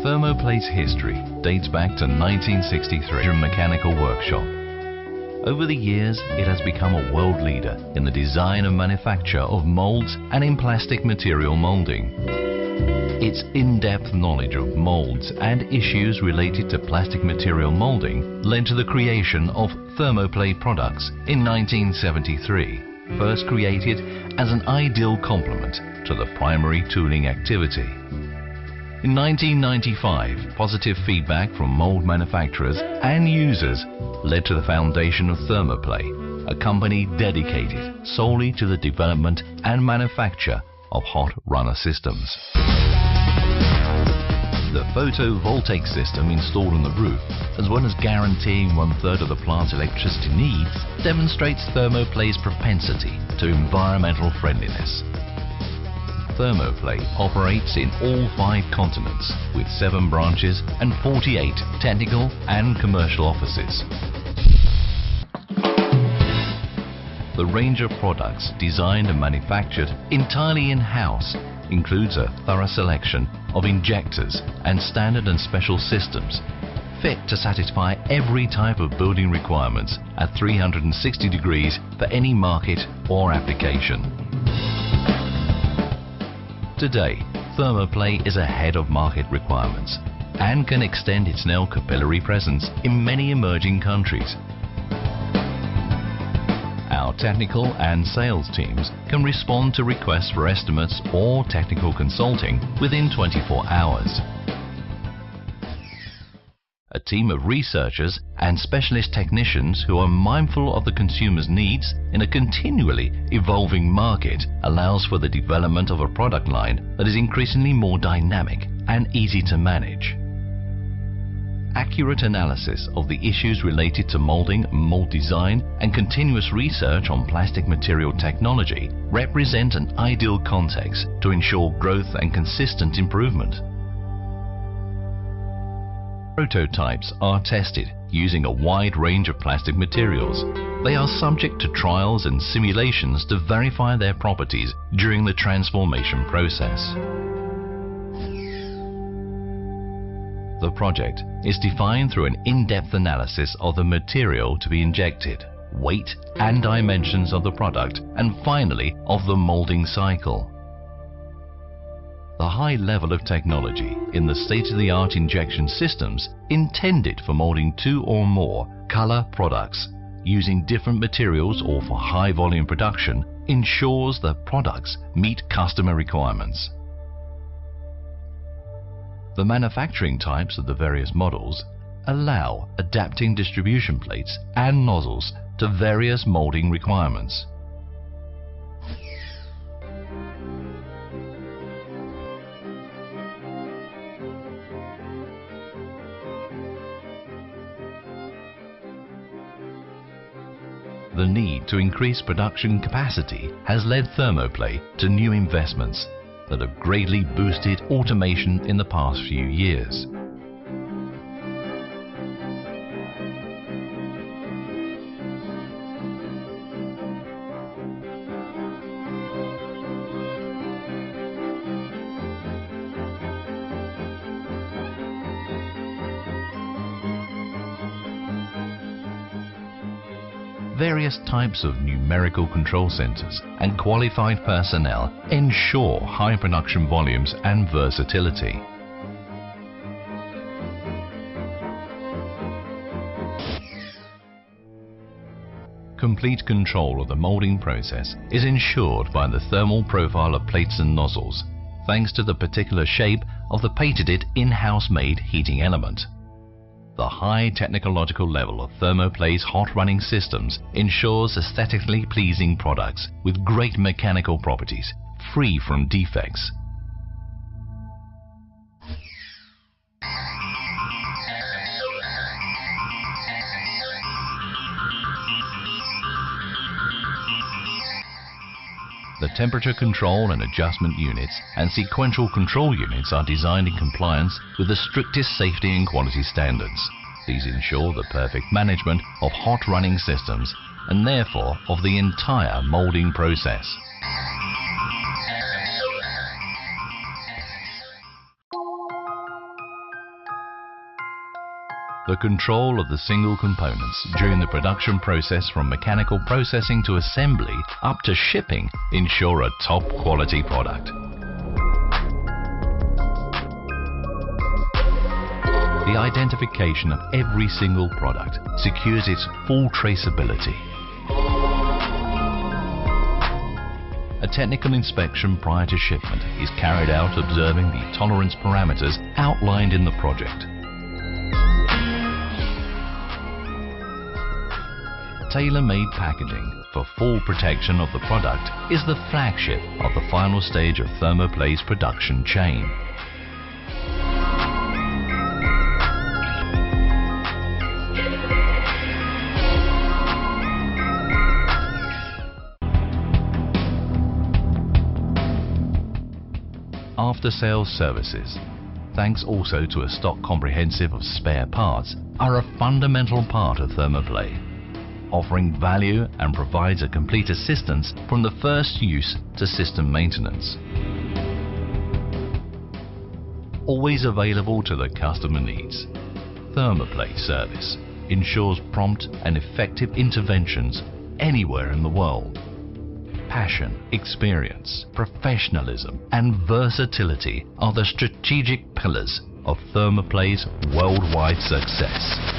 Thermoplay's history dates back to 1963 in a mechanical workshop. Over the years, it has become a world leader in the design and manufacture of molds and in plastic material molding. Its in-depth knowledge of molds and issues related to plastic material molding led to the creation of Thermoplay products in 1973, first created as an ideal complement to the primary tooling activity. In 1995, positive feedback from mold manufacturers and users led to the foundation of Thermoplay, a company dedicated solely to the development and manufacture of hot runner systems. The photovoltaic system installed on the roof, as well as guaranteeing 1/3 of the plant's electricity needs, demonstrates Thermoplay's propensity to environmental friendliness. Thermoplay operates in all 5 continents with 7 branches and 48 technical and commercial offices. The range of products designed and manufactured entirely in-house includes a thorough selection of injectors and standard and special systems fit to satisfy every type of building requirements at 360 degrees for any market or application. Today, Thermoplay is ahead of market requirements and can extend its now capillary presence in many emerging countries. Our technical and sales teams can respond to requests for estimates or technical consulting within 24 hours. A team of researchers and specialist technicians who are mindful of the consumer's needs in a continually evolving market allows for the development of a product line that is increasingly more dynamic and easy to manage. Accurate analysis of the issues related to molding, mold design, and continuous research on plastic material technology represent an ideal context to ensure growth and consistent improvement. Prototypes are tested using a wide range of plastic materials. They are subject to trials and simulations to verify their properties during the transformation process. The project is defined through an in-depth analysis of the material to be injected, weight and dimensions of the product, and finally of the molding cycle. The high level of technology in the state-of-the-art injection systems intended for molding 2 or more color products using different materials or for high volume production ensures that products meet customer requirements. The manufacturing types of the various models allow adapting distribution plates and nozzles to various molding requirements. The need to increase production capacity has led Thermoplay to new investments that have greatly boosted automation in the past few years. Various types of numerical control centers and qualified personnel ensure high production volumes and versatility. Complete control of the molding process is ensured by the thermal profile of plates and nozzles, thanks to the particular shape of the patented in-house made heating element. The high technological level of Thermoplay's hot running systems ensures aesthetically pleasing products with great mechanical properties, free from defects. The temperature control and adjustment units and sequential control units are designed in compliance with the strictest safety and quality standards. These ensure the perfect management of hot running systems and therefore of the entire molding process. The control of the single components during the production process, from mechanical processing to assembly up to shipping, ensure a top quality product. The identification of every single product secures its full traceability. A technical inspection prior to shipment is carried out observing the tolerance parameters outlined in the project. Tailor-made packaging for full protection of the product is the flagship of the final stage of Thermoplay's production chain. After-sales services, thanks also to a stock comprehensive of spare parts, are a fundamental part of Thermoplay, offering value and provides a complete assistance from the first use to system maintenance. Always available to the customer needs, Thermoplay service ensures prompt and effective interventions anywhere in the world. Passion, experience, professionalism and versatility are the strategic pillars of Thermoplay's worldwide success.